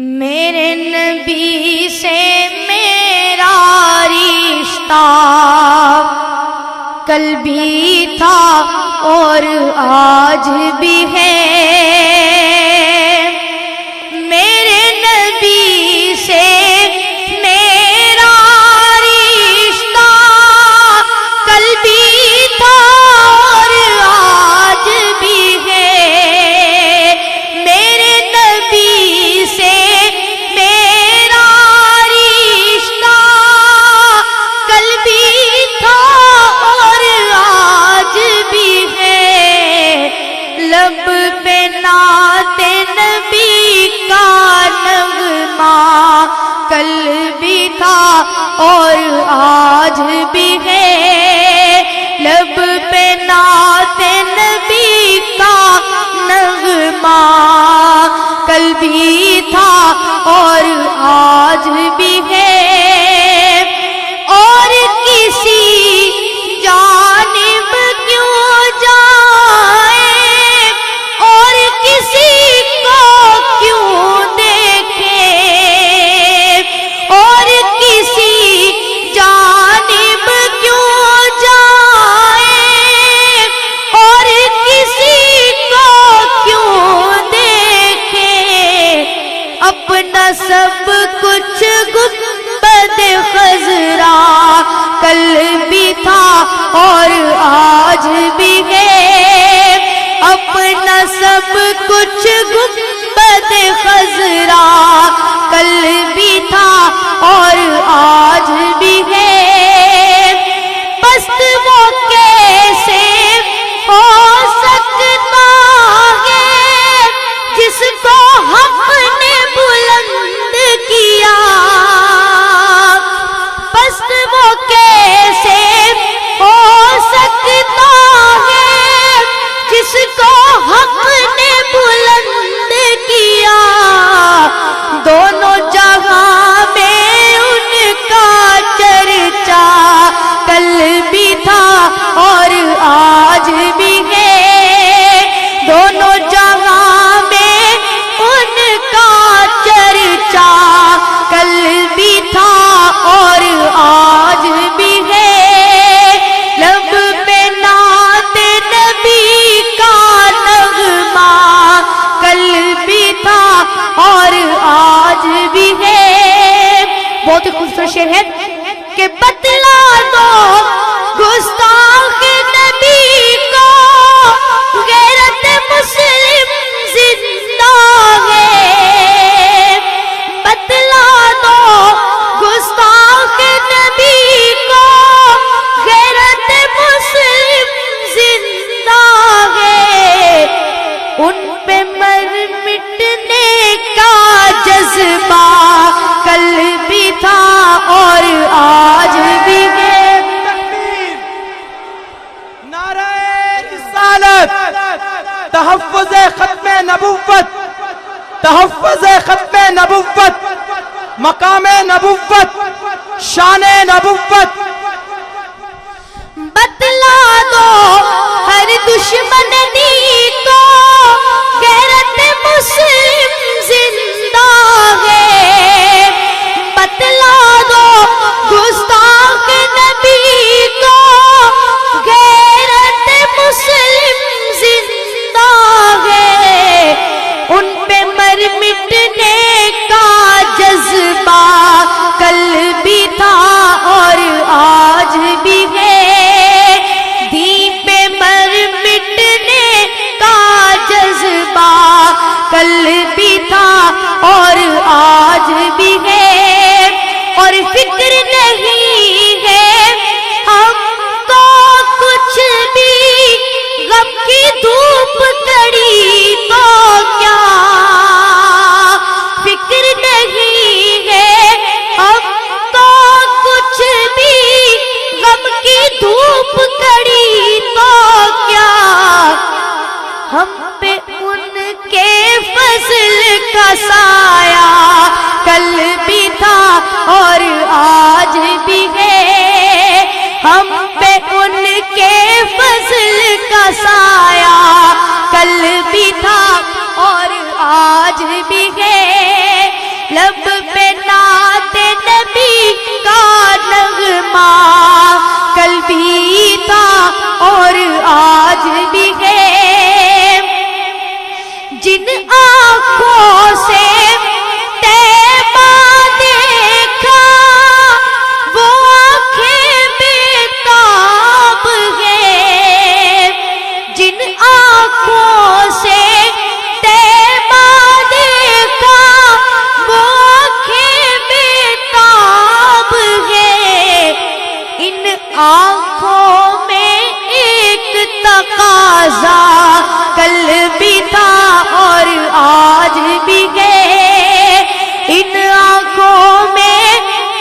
میرے نبی سے میرا رشتہ کل بھی تھا اور آج بھی ہے، میرے نبی سے میرا رشتہ کل بھی تھا اور آج بھی ہے، میرے نبی سے میرا رشتہ کل بھی تھا اور آج بھی ہے، لب پہ نعت نبی کا نغمہ کل بھی تھا اور آج بھی ہے، لب پہ نعت نبی کا نغمہ کل بھی تھا اور آج بھی ہے، اور کسی جانب کیوں جائے اور کسی کو کیوں دیکھے، اور کسی جانب کیوں جائے اور کسی کو کیوں دیکھے، اپنا سب کچھ گنبد خضرا کل بھی تھا اور آج بھی ہے، اپنا سب کچھ گنبد خضرا کل بھی تھا اور آج بھی ہے، پست وہ کیسے ہو سکتا ہے جس کو حق نے بلند کیا، پست وہ کیسے ہو سکتا ہے جس کو حق نے بلند کیا، دونوں جہاں میں ان کا چرچا کل بھی تھا اور آج بھی ہے، دونوں جہاں میں ان کا چرچا کل بھی تھا اور آج بھی ہے، لب پہ نعت نبی کا نغمہ کل بھی تھا اور آج بھی ہے، بہت ہی خوبصورت شعر ہے کہ بتلا دو گستاخ نبی کو غیرت مسلم زندہ ہے، بتلا دو گستاخ نبی کو غیرت مسلم زندہ ہے، ان پہ مر مٹنے کا جذبہ کل بھی تھا اور آج بھی ہے، نعرہ رسالت، تحفظ ختم نبوت، تحفظ ختم نبوت، مقام نبوت، شان نبوت، بتلا دو ہر دشمن دی کو غیرت مسلم زندہ ہے، بتلا دو گستاخ نبی کو غیرت مسلم زندہ ہے، ان پہ مر مٹنے کا جذبہ کل بھی تھا اور آج بھی ہے، دین پہ مر مٹنے کا جذبہ کل بھی تھا اور آج بھی ہے، اور فکر نہیں ہے ہم کو کچھ بھی غم کی دھوپ کڑی تو کیا، فکر نہیں ہے ہم کو کچھ بھی غم کی دھوپ کڑی تو کیا، ہم پہ ان کے فضل کا سایہ کل بھی تھا اور آج بھی ہے، ہم پہ ان کے فضل کا سایہ کل بھی تھا اور آج بھی ہے، لب پہ نعت نبی کا نغمہ کل بھی تھا اور آج بھی ہے، جن آنکھوں سے طیبہ دیکھا وہ آنکھیں بیتاب ہے، جن آنکھوں سے طیبہ دیکھا وہ آنکھیں بیتاب ہے، ان آنکھوں میں ایک تقاضا کل بھی تھا اور آج بھی ہے، ان آنکھوں میں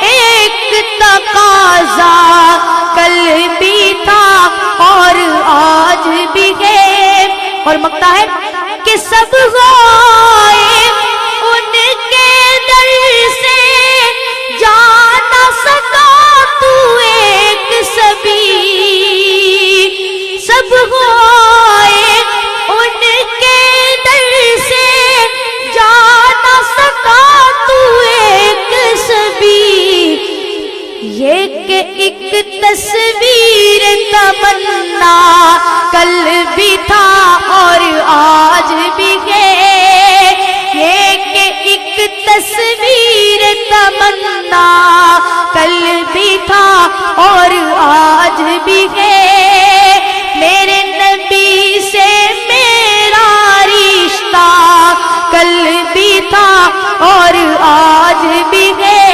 ایک تقاضا کل بھی تھا اور آج بھی ہے، اور مانگتا ہے کہ سب غائب ان کے در سے جا نہ سکا تو ایک سبھی، سب غائب ان کے در سے جا نہ سکا تو ایک سبھی، یہ کہ ایک تصویر تمنا کل بھی تھا اور آج بھی ہے، یہ کہ ایک تصویر تمنا کل بھی تھا اور آج بھی ہے، میرے نبی سے میرا رشتہ کل بھی تھا اور آج بھی ہے،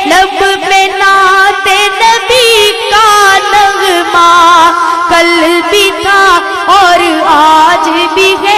لب پہ نعت نبی کا نغمہ کل بھی تھا اور آج بھی ہے۔